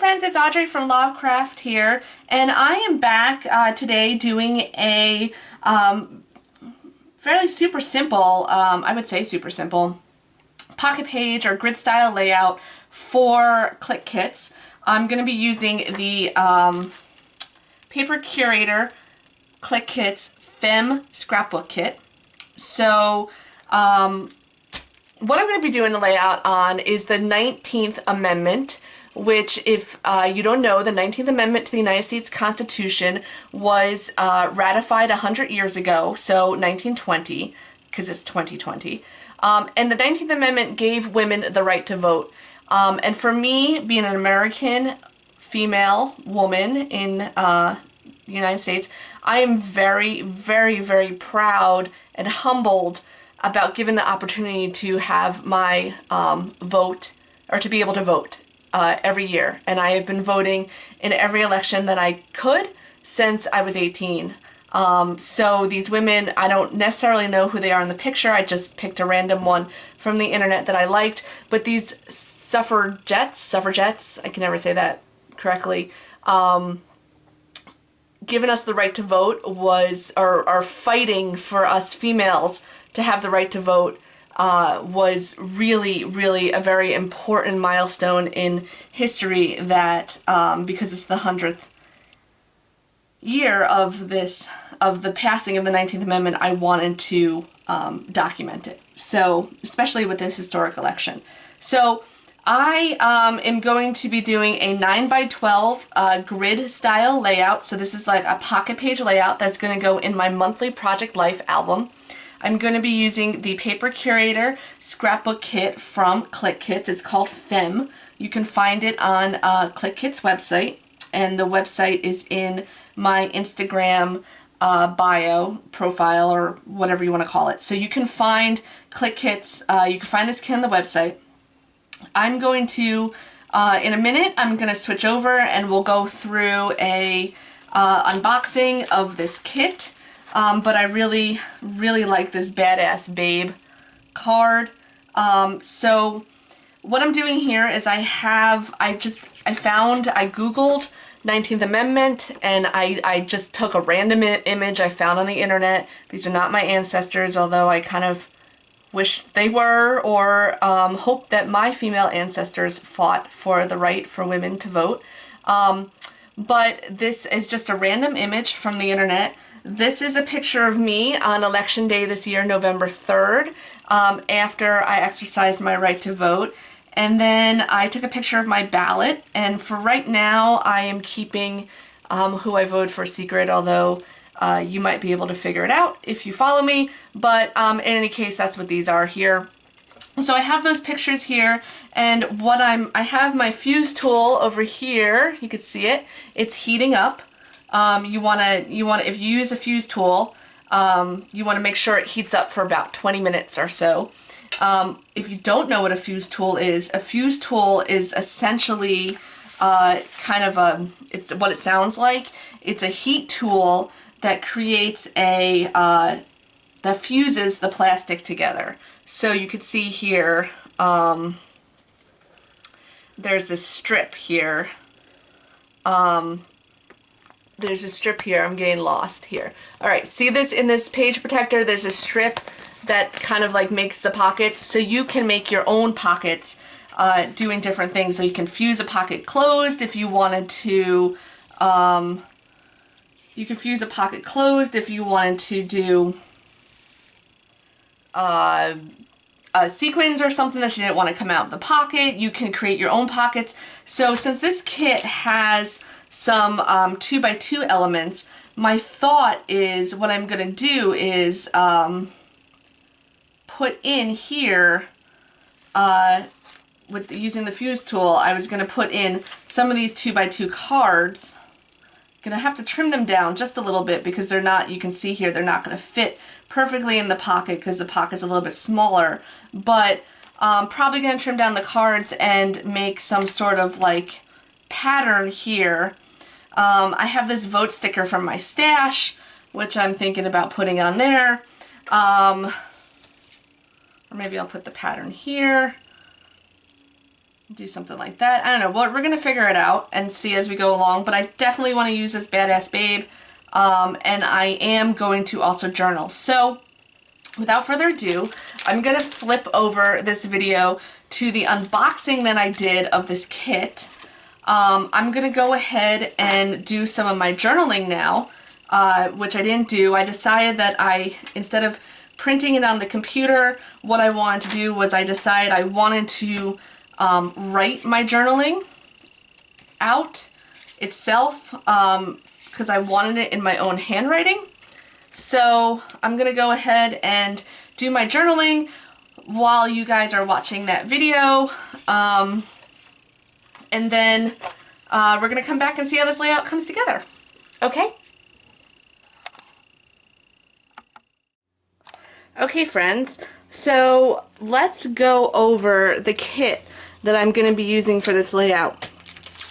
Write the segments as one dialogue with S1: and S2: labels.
S1: friends, it's Audrey from Lovecraft here, and I am back today doing a fairly super simple, I would say super simple, pocket page or grid style layout for Clique kits. I'm going to be using the Paper Curator Clique Kits FEMME scrapbook kit. So what I'm going to be doing the layout on is the 19th Amendment, which, if you don't know, the 19th Amendment to the United States Constitution was ratified 100 years ago, so 1920, because it's 2020. And the 19th Amendment gave women the right to vote. And for me, being an American female woman in the United States, I am very, very, very proud and humbled about given the opportunity to have my vote, or to be able to vote every year. And I have been voting in every election that I could since I was 18. So these women, I don't necessarily know who they are in the picture. I just picked a random one from the internet that I liked. But these suffragettes, I can never say that correctly, given us the right to vote are fighting for us females to have the right to vote, was really, really a very important milestone in history that, because it's the 100th year of the passing of the 19th Amendment, I wanted to document it. So, especially with this historic election. So, I am going to be doing a 9x12 grid style layout. So this is like a pocket page layout that's going to go in my monthly Project Life album. I'm going to be using the Paper Curator scrapbook kit from Clique Kits. It's called FEMME. You can find it on Clique Kits website, and the website is in my Instagram bio profile, or whatever you want to call it. So you can find Clique Kits, you can find this kit on the website. I'm going to, in a minute, I'm going to switch over and we'll go through a unboxing of this kit. But I really, really like this badass babe card. So what I'm doing here is I Googled 19th Amendment, and I just took a random image I found on the internet. These are not my ancestors, although I kind of wish they were, or hope that my female ancestors fought for the right for women to vote. But this is just a random image from the internet. This is a picture of me on Election Day this year, November 3rd, after I exercised my right to vote. And then I took a picture of my ballot, and for right now I am keeping who I voted for secret, although you might be able to figure it out if you follow me. But in any case, that's what these are here. So I have those pictures here, and I have my fuse tool over here. You can see it. It's heating up. If you use a fuse tool, you want to make sure it heats up for about 20 minutes or so. If you don't know what a fuse tool is essentially it's what it sounds like. It's a heat tool that creates that fuses the plastic together. So you can see here, there's a strip here. There's a strip here. I'm getting lost here. Alright, see this in this page protector? There's a strip that kind of like makes the pockets. So you can make your own pockets doing different things. So you can fuse a pocket closed if you wanted to. You can fuse a pocket closed if you wanted to do sequins or something that you didn't want to come out of the pocket. You can create your own pockets. So since this kit has some 2x2 elements, my thought is what I'm going to do is put in here, using the fuse tool, I was going to put in some of these 2x2 cards. Gonna have to trim them down just a little bit because they're not, you can see here, they're not gonna fit perfectly in the pocket because the pocket's a little bit smaller, but probably gonna trim down the cards and make some sort of like pattern here. I have this vote sticker from my stash, which I'm thinking about putting on there. Or maybe I'll put the pattern here. do something like that. I don't know, we're gonna figure it out and see as we go along, but I definitely want to use this Badass Babe, and I am going to also journal. So without further ado, I'm gonna flip over this video to the unboxing that I did of this kit. I'm gonna go ahead and do some of my journaling now, which I didn't do. I decided that instead of printing it on the computer, what I wanted to do was I decided I wanted to write my journaling out itself, because I wanted it in my own handwriting. So I'm gonna go ahead and do my journaling while you guys are watching that video, and then we're gonna come back and see how this layout comes together. Okay? Okay, friends, so let's go over the kit that I'm going to be using for this layout.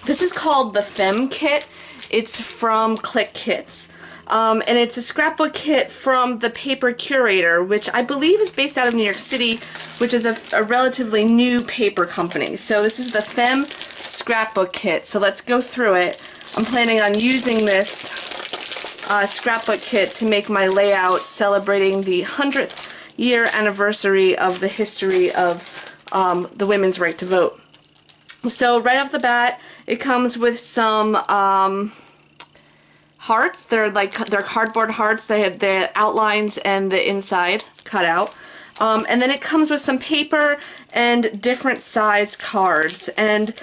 S1: This is called the FEMME kit. It's from Clique Kits. And it's a scrapbook kit from the paper Curator, which I believe is based out of New York City, which is a relatively new paper company. So this is the FEMME scrapbook kit. So let's go through it. I'm planning on using this scrapbook kit to make my layout celebrating the 100th year anniversary of the history of the women's right to vote. So right off the bat, it comes with some hearts. They're cardboard hearts. They have the outlines and the inside cut out. And then it comes with some paper and different size cards. And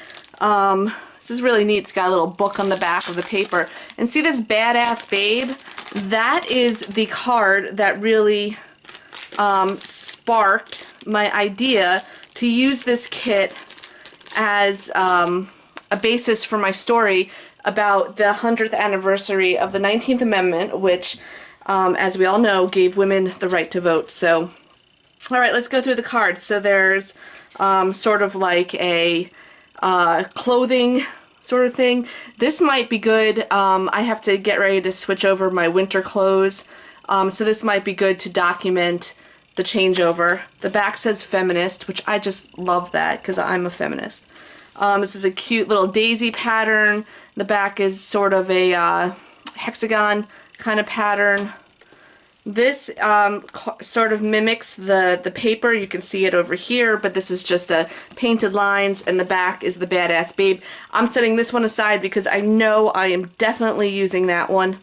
S1: this is really neat. It's got a little book on the back of the paper. And see this Badass Babe? That is the card that really sparked my idea to use this kit as a basis for my story about the 100th anniversary of the 19th Amendment, which, as we all know, gave women the right to vote. So, alright, let's go through the cards. So there's sort of like a clothing sort of thing. This might be good. I have to get ready to switch over my winter clothes, so this might be good to document the changeover. The back says feminist, which I just love that because I'm a feminist. This is a cute little daisy pattern. The back is sort of a hexagon kind of pattern. This sort of mimics the paper. You can see it over here, but this is just a painted lines, and the back is the Badass Babe. I'm setting this one aside because I know I am definitely using that one.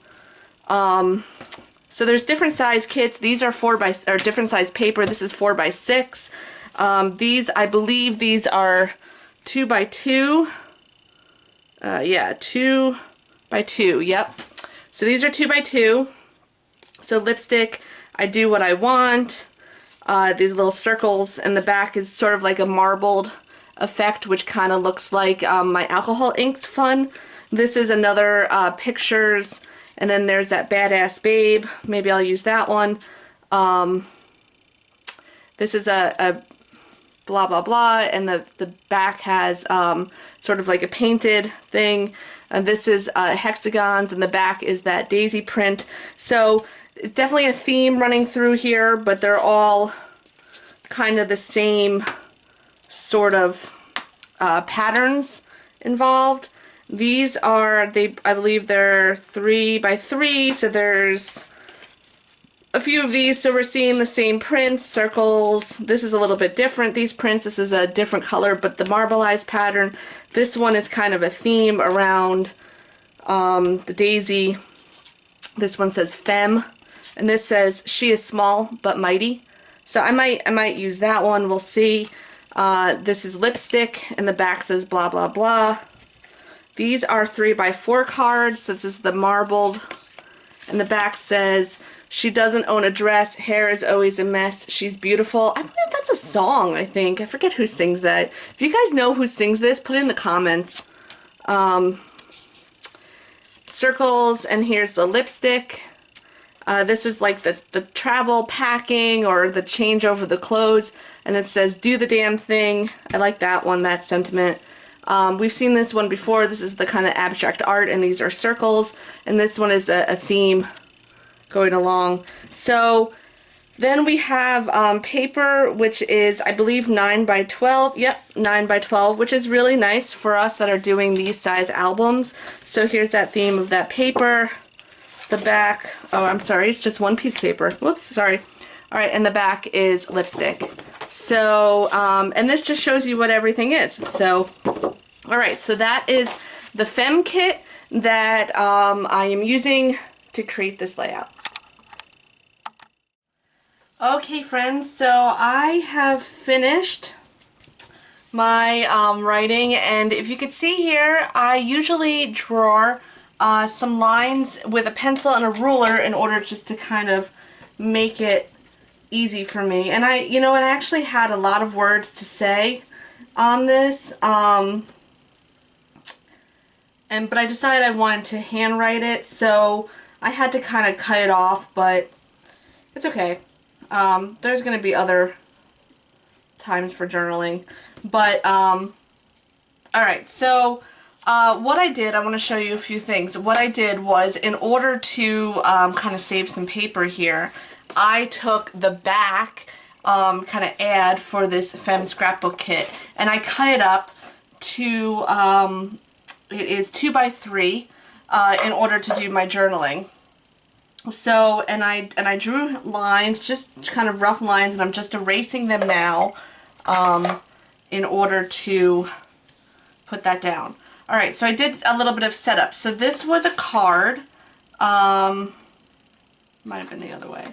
S1: So there's different size kits. These are different size paper. This is 4x6. These, I believe these are 2x2. Yeah, 2x2. Yep. So these are 2x2. So lipstick, I do what I want. These little circles, and the back is sort of like a marbled effect, which kind of looks like my alcohol inks fun. This is another pictures, and then there's that Badass Babe. Maybe I'll use that one. This is a blah blah blah, and the back has sort of like a painted thing. And this is hexagons, and the back is that daisy print. So it's definitely a theme running through here, but they're all kind of the same sort of patterns involved. These are, I believe they're 3x3, so there's a few of these, so we're seeing the same prints, circles. This is a little bit different, these prints. This is a different color, but the marbleized pattern. This one is kind of a theme around the daisy. This one says FEMME, and this says she is small but mighty. So I might use that one, we'll see. This is lipstick, and the back says blah blah blah. These are 3x4 cards, so this is the marbled, and the back says, she doesn't own a dress, hair is always a mess, she's beautiful. I believe that's a song, I think. I forget who sings that. If you guys know who sings this, put it in the comments. Circles, and here's the lipstick. This is like the travel packing or the change over the clothes, and it says do the damn thing. I like that one, that sentiment. We've seen this one before. This is the kind of abstract art, and these are circles, and this one is a theme going along. So Then we have paper, which is, I believe, 9 by 12. Yep, 9 by 12, which is really nice for us that are doing these size albums. So here's that theme of that paper. The back, oh, I'm sorry, it's just one piece of paper. Whoops, sorry. All right, and the back is lipstick. So, and this just shows you what everything is. So, all right, so that is the FEMME kit that I am using to create this layout. Okay, friends, so I have finished my writing, and if you could see here, I usually draw some lines with a pencil and a ruler in order just to kind of make it easy for me. And I actually had a lot of words to say on this, but I decided I wanted to handwrite it, so I had to kind of cut it off, but it's okay. There's going to be other times for journaling, but alright, so what I did, I want to show you a few things. What I did was, in order to kind of save some paper here, I took the back kind of ad for this FEMME scrapbook kit, and I cut it up to, it is 2 by 3 in order to do my journaling. So, and I drew lines, just kind of rough lines, and I'm just erasing them now in order to put that down. Alright, so I did a little bit of setup. So this was a card. Might have been the other way.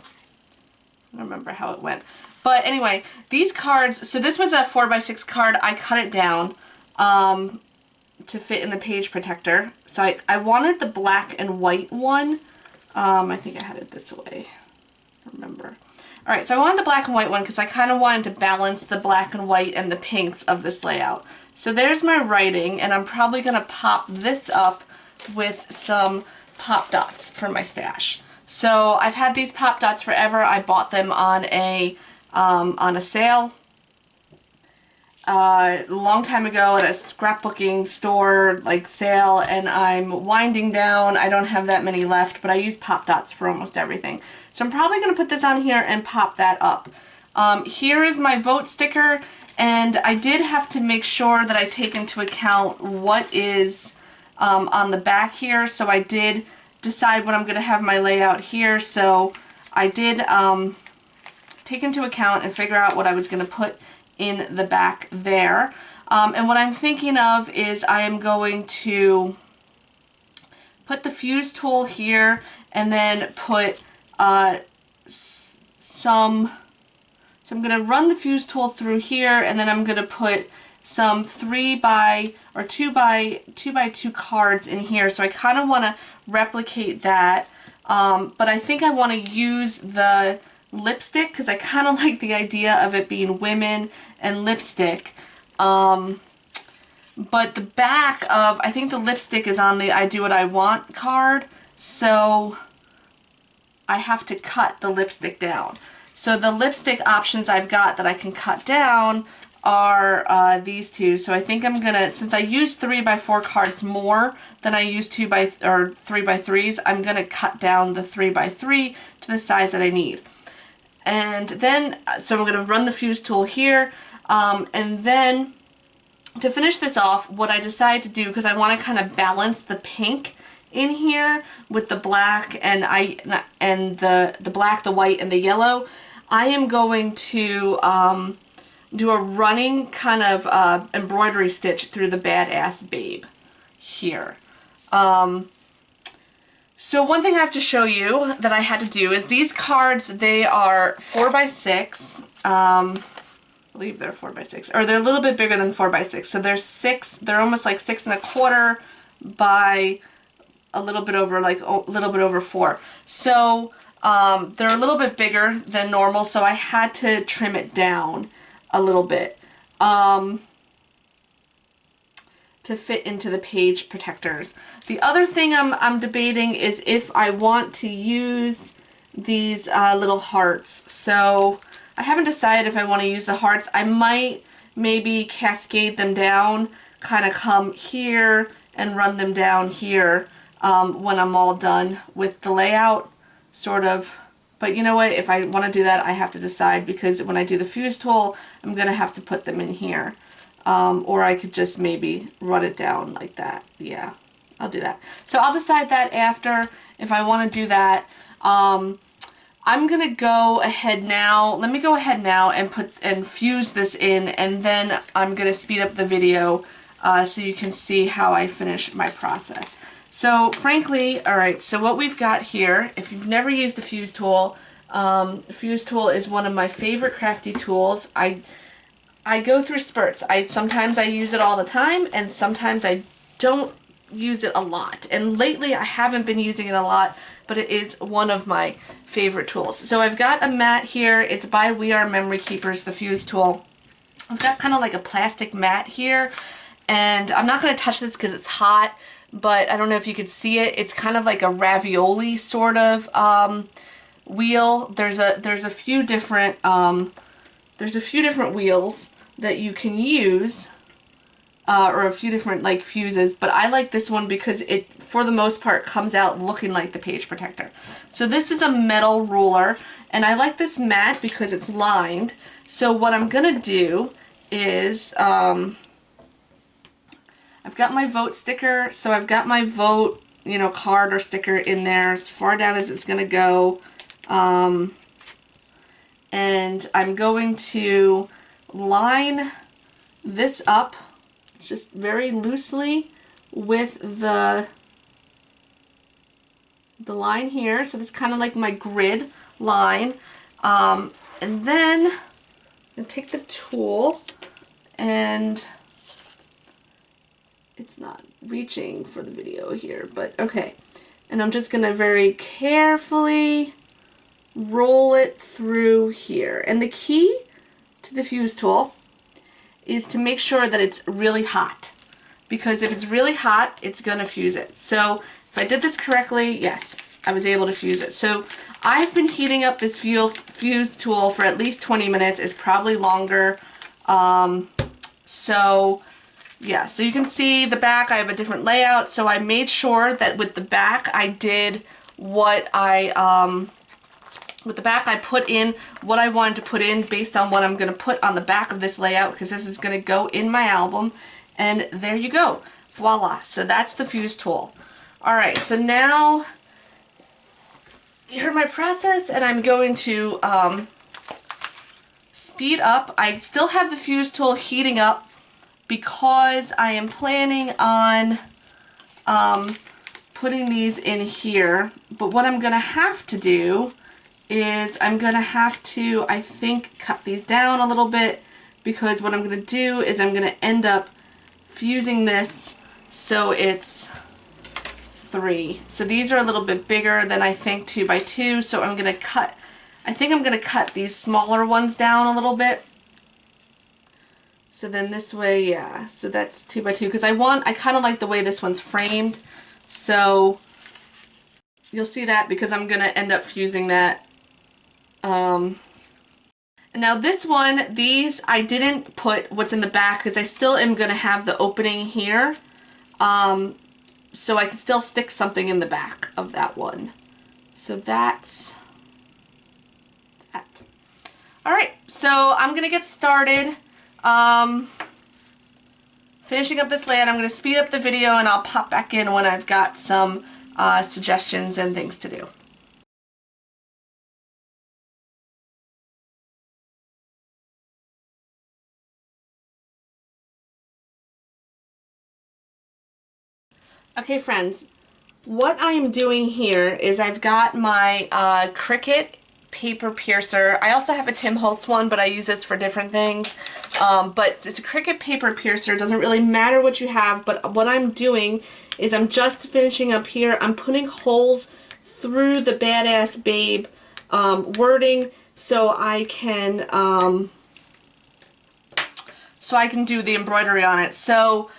S1: I don't remember how it went. But anyway, these cards, so this was a 4 by 6 card. I cut it down to fit in the page protector. So I wanted the black and white one. I think I had it this way. I remember. Alright, so I wanted the black and white one because I kind of wanted to balance the black and white and the pinks of this layout. So there's my writing, and I'm probably going to pop this up with some pop dots for my stash. So I've had these pop dots forever. I bought them on a sale a long time ago at a scrapbooking store like sale, and I'm winding down. I don't have that many left, but I use pop dots for almost everything. So I'm probably going to put this on here and pop that up. Here is my vote sticker, and I did have to make sure that I take into account what is on the back here. So I did decide what I'm going to have my layout here. So I did take into account and figure out what I was going to put in the back there. And what I'm thinking of is I am going to put the fuse tool here, and then put so I'm going to run the fuse tool through here, and then I'm going to put some 2 by 2 cards in here. So I kind of want to replicate that, but I think I want to use the lipstick because I kind of like the idea of it being women and lipstick. But the back of, I think the lipstick is on the I Do What I Want card, so I have to cut the lipstick down. So the lipstick options I've got that I can cut down are these two. So I think I'm gonna, since I use 3 by 4 cards more than I use 2 by or 3 by 3s, I'm gonna cut down the 3 by 3 to the size that I need. And then, so I'm gonna run the fuse tool here, and then to finish this off, what I decided to do, because I want to kind of balance the pink in here with the black and the black, the white, and the yellow, I am going to do a running kind of embroidery stitch through the Badass Babe here. So one thing I have to show you that I had to do is these cards, they are 4 by 6. I believe they're 4 by 6, or they're a little bit bigger than 4 by 6. So they're almost like 6 1/4 by a little bit over, like a little bit over 4. So they're a little bit bigger than normal, so I had to trim it down a little bit to fit into the page protectors. The other thing I'm debating is if I want to use these little hearts. So I haven't decided if I want to use the hearts. I might maybe cascade them down, kind of come here and run them down here when I'm all done with the layout, sort of But you know what, if I want to do that, I have to decide, because when I do the fuse tool, I'm going to have to put them in here. Or I could just maybe run it down like that. Yeah, I'll do that. So I'll decide that after if I want to do that. I'm going to go ahead now. Let me go ahead now and fuse this in, and then I'm going to speed up the video so you can see how I finish my process. So frankly, all right, so what we've got here, if you've never used the fuse tool is one of my favorite crafty tools. I go through spurts. Sometimes I use it all the time, and sometimes I don't use it a lot. And lately I haven't been using it a lot, but it is one of my favorite tools. So I've got a mat here. It's by We Are Memory Keepers, the fuse tool. I've got kind of like a plastic mat here, and I'm not going to touch this because it's hot, but I don't know if you could see it. It's kind of like a ravioli sort of wheel. There's a few different wheels that you can use, or a few different like fuses, but I like this one because it, for the most part, comes out looking like the page protector. So this is a metal ruler, and I like this mat because it's lined. So what I'm gonna do is, I've got my vote sticker, so I've got my vote, you know, card or sticker in there as far down as it's gonna go. And I'm going to line this up just very loosely with the line here. So it's kind of like my grid line. And then I'm going to take the tool, and it's not reaching for the video here, but okay. And I'm just going to very carefully roll it through here. And the key to the fuse tool is to make sure that it's really hot, because if it's really hot, it's gonna fuse it. So if I did this correctly, yes, I was able to fuse it. So I've been heating up this fuse tool for at least 20 minutes. It's probably longer. So yeah, so you can see the back, I have a different layout. So I made sure that with the back I did what with the back, I put in what I wanted to put in based on what I'm going to put on the back of this layout, because this is going to go in my album. And there you go. Voila. So that's the fuse tool. Alright, so now you heard my process, and I'm going to speed up. I still have the fuse tool heating up because I am planning on putting these in here. But what I'm going to have to do is I'm going to have to, I think, cut these down a little bit, because what I'm going to do is I'm going to end up fusing this so it's 3. So these are a little bit bigger than I think 2 by 2, so I'm going to cut, I think I'm going to cut these smaller ones down a little bit. So then this way, yeah, so that's 2 by 2, because I kind of like the way this one's framed, so you'll see that because I'm going to end up fusing that. And now this one, these I didn't put what's in the back because I still am going to have the opening here, so I can still stick something in the back of that one. So that's that. Alright, so I'm going to get started finishing up this layout. I'm going to speed up the video, and I'll pop back in when I've got some suggestions and things to do. Okay friends, what I am doing here is I've got my Cricut paper piercer. I also have a Tim Holtz one, but I use this for different things. But it's a Cricut paper piercer. It doesn't really matter what you have, but what I'm doing is I'm just finishing up here. I'm putting holes through the Badass Babe wording so I can do the embroidery on it. So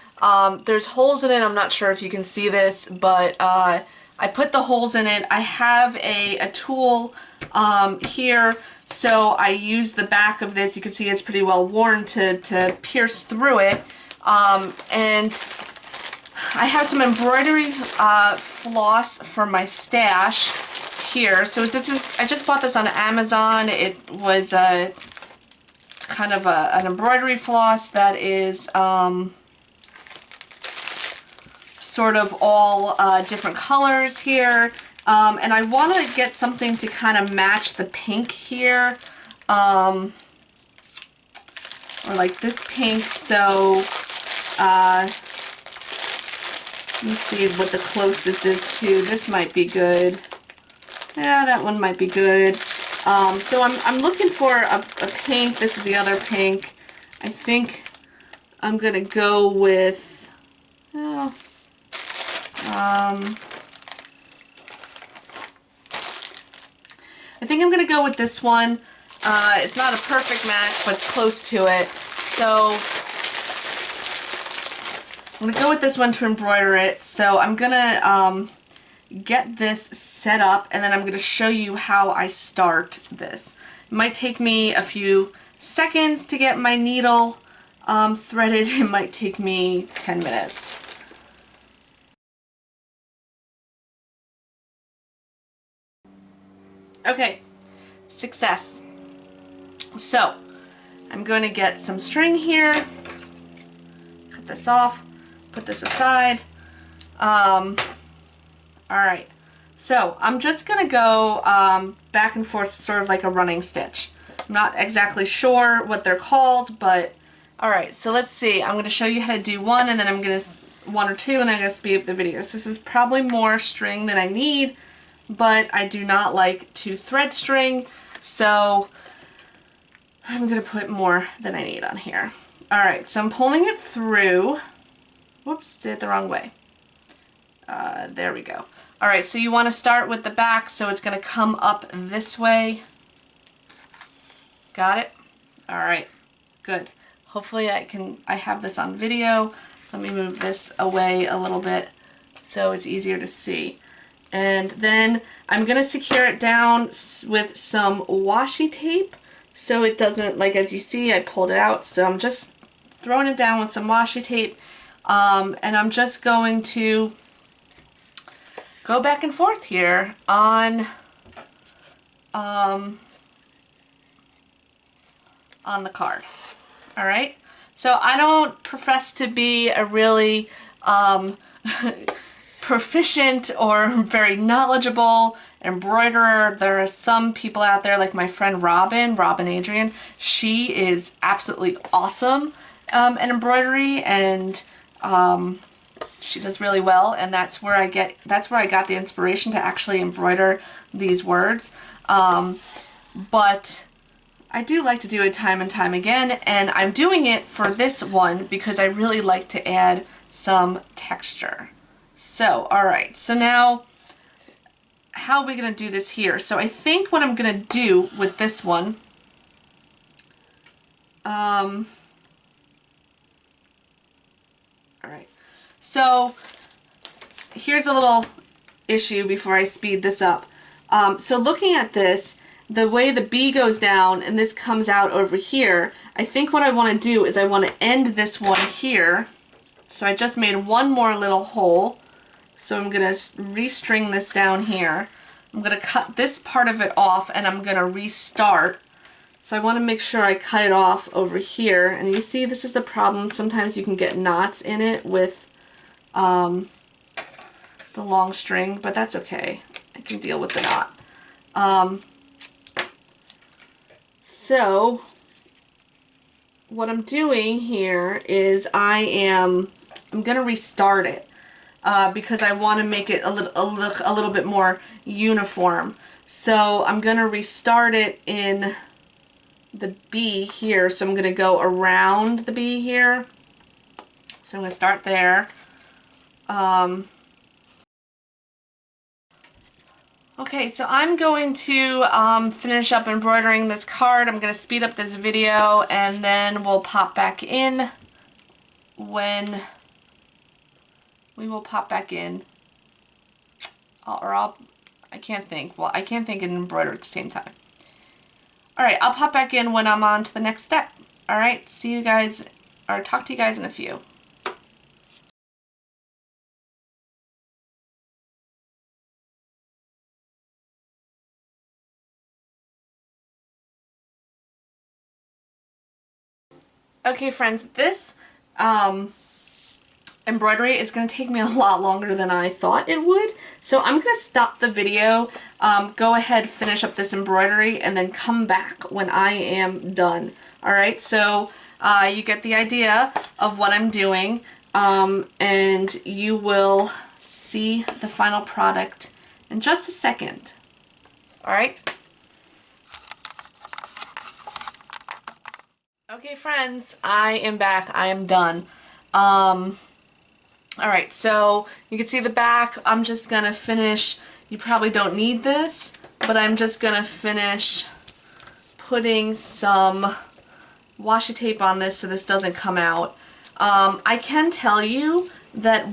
S1: there's holes in it. I'm not sure if you can see this, but I put the holes in it. I have a tool here, so I use the back of this. You can see it's pretty well worn to pierce through it. And I have some embroidery floss for my stash here. So it's just, I just bought this on Amazon. It was kind of an embroidery floss that is sort of all different colors here. And I want to get something to kind of match the pink here. Or like this pink, so let me see what the closest is to. This might be good. Yeah, that one might be good. So I'm looking for a pink. This is the other pink. I think I'm gonna go with, I think I'm gonna go with this one. It's not a perfect match, but it's close to it. So I'm gonna go with this one to embroider it. So I'm gonna get this set up, and then I'm gonna show you how I start this. It might take me a few seconds to get my needle threaded. It might take me 10 minutes. Okay, success. So I'm going to get some string here, cut this off, put this aside. Alright, so I'm just going to go back and forth, sort of like a running stitch. I'm not exactly sure what they're called, but alright, so let's see. I'm going to show you how to do one, and then I'm going to, one or two, and then I'm going to speed up the video. So this is probably more string than I need, but I do not like to thread string, so I'm going to put more than I need on here. Alright, so I'm pulling it through. Whoops, did it the wrong way. There we go. Alright, so you want to start with the back, so it's going to come up this way. Got it? Alright, good. Hopefully I have this on video. Let me move this away a little bit so it's easier to see. And then I'm going to secure it down with some washi tape so it doesn't, like as you see, I pulled it out, so I'm just throwing it down with some washi tape, and I'm just going to go back and forth here on the card. Alright, so I don't profess to be a really proficient or very knowledgeable embroiderer. There are some people out there, like my friend Robin Adrian. She is absolutely awesome at embroidery, and she does really well, and that's where I got the inspiration to actually embroider these words. But I do like to do it time and time again, and I'm doing it for this one because I really like to add some texture. So, alright, so now, how are we going to do this here? So I think what I'm going to do with this one, alright, so here's a little issue before I speed this up. So looking at this, the way the B goes down and this comes out over here, I think what I want to do is I want to end this one here. So I just made one more little hole. So I'm going to restring this down here. I'm going to cut this part of it off, and I'm going to restart. So I want to make sure I cut it off over here. And you see, this is the problem. Sometimes you can get knots in it with the long string, but that's okay. I can deal with the knot. So what I'm doing here is I'm going to restart it. Because I want to make it look a little bit more uniform. So I'm going to restart it in the B here. So I'm going to go around the B here. So I'm going to start there. Okay, so I'm going to finish up embroidering this card. I'm going to speed up this video, and then we'll pop back in when... We will pop back in, I can't think. Well, I can't think and embroider at the same time. Alright, I'll pop back in when I'm on to the next step. Alright, see you guys, or talk to you guys in a few. Okay, friends, this embroidery is going to take me a lot longer than I thought it would. So I'm going to stop the video, go ahead, finish up this embroidery, and then come back when I am done. Alright, so you get the idea of what I'm doing, and you will see the final product in just a second. Alright? Okay, friends, I am back. I am done. Alright, so you can see the back. I'm just going to finish. You probably don't need this, but I'm just going to finish putting some washi tape on this so this doesn't come out. I can tell you that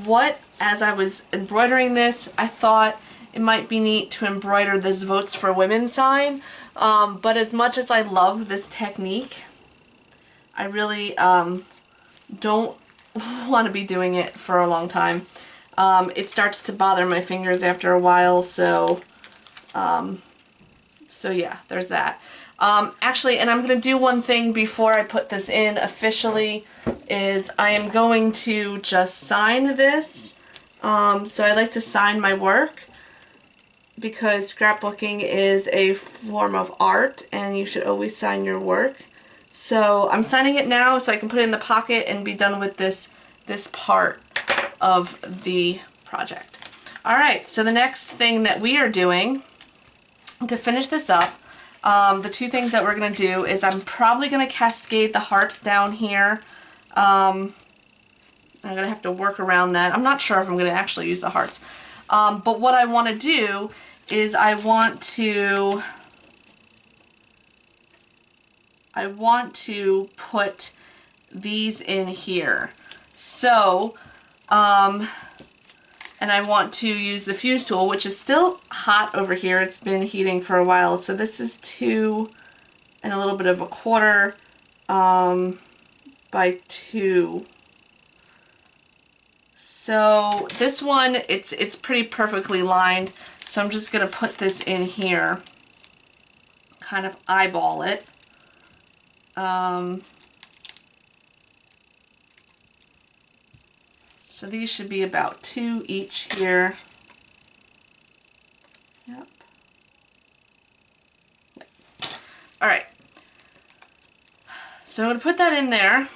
S1: as I was embroidering this, I thought it might be neat to embroider this Votes for Women sign, but as much as I love this technique, I really don't want to be doing it for a long time. It starts to bother my fingers after a while, so yeah, there's that. Actually, and I'm going to do one thing before I put this in officially, is I am going to just sign this. So I like to sign my work because scrapbooking is a form of art and you should always sign your work. So I'm signing it now so I can put it in the pocket and be done with this part of the project. Alright, so the next thing that we are doing to finish this up, the two things that we're going to do is I'm probably going to cascade the hearts down here. I'm going to have to work around that. I'm not sure if I'm going to actually use the hearts. But what I want to do is I want to put these in here. So, and I want to use the fuse tool, which is still hot over here. It's been heating for a while. So this is 2 and a little bit of a 1/4 by 2. So this one, it's pretty perfectly lined. So I'm just going to put this in here, kind of eyeball it. So these should be about 2 each here. Yep. Alright. So I'm going to put that in there.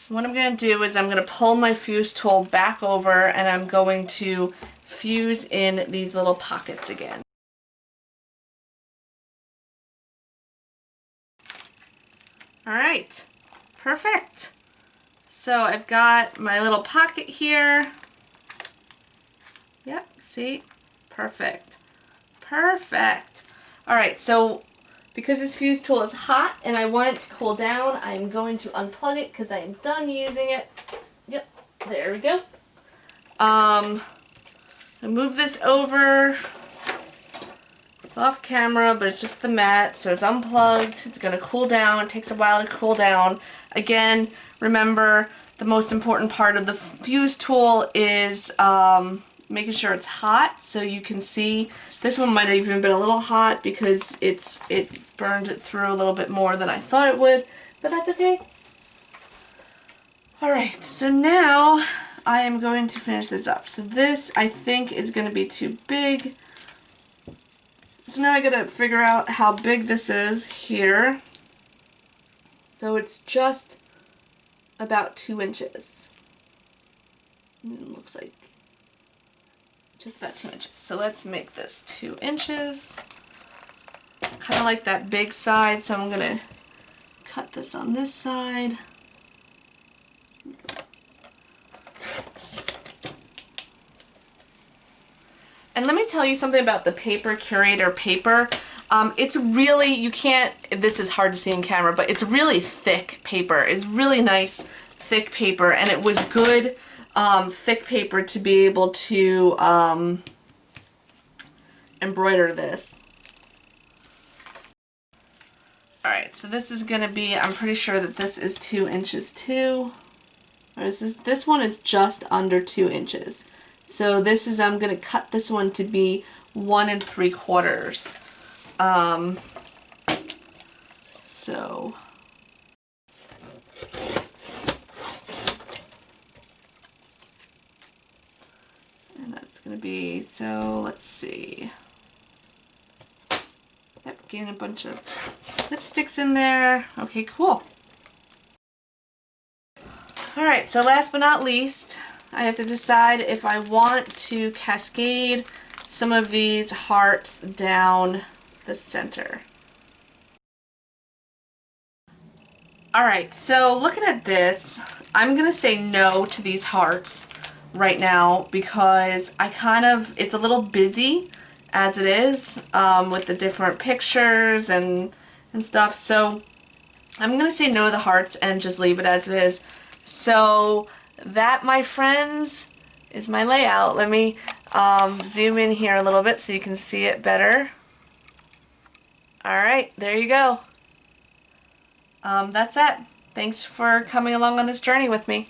S1: What I'm going to do is I'm going to pull my fuse tool back over and I'm going to fuse in these little pockets again. Alright. Perfect. So I've got my little pocket here. Yep, see? Perfect. Perfect. Alright, so because this fuse tool is hot and I want it to cool down, I'm going to unplug it because I am done using it. Yep, there we go. I move this over. It's off camera, but it's just the mat, so it's unplugged. It's going to cool down. It takes a while to cool down. Again, remember, the most important part of the fuse tool is making sure it's hot, so you can see. This one might have even been a little hot because it burned it through a little bit more than I thought it would, but that's okay. Alright, so now I am going to finish this up. So this, I think, is going to be too big. So now I gotta figure out how big this is here. So it's just about 2 inches. It looks like just about 2 inches. So let's make this 2 inches. Kind of like that big side, so I'm gonna cut this on this side. And let me tell you something about the paper, Curator paper. It's really, you can't, this is hard to see in camera, but it's really thick paper. It's really nice, thick paper, and it was good, thick paper to be able to embroider this. Alright, so this is going to be, I'm pretty sure that this is 2 inches too. Or this one is just under 2 inches. So this is, I'm going to cut this one to be 1 3/4. so. And that's going to be, so let's see. Yep, getting a bunch of lipsticks in there. Okay, cool. Alright, so last but not least, I have to decide if I want to cascade some of these hearts down the center. Alright, so looking at this, I'm going to say no to these hearts right now because it's a little busy as it is with the different pictures and stuff. So I'm going to say no to the hearts and just leave it as it is. So that, my friends, is my layout. Let me zoom in here a little bit so you can see it better. Alright, there you go. That's it. Thanks for coming along on this journey with me.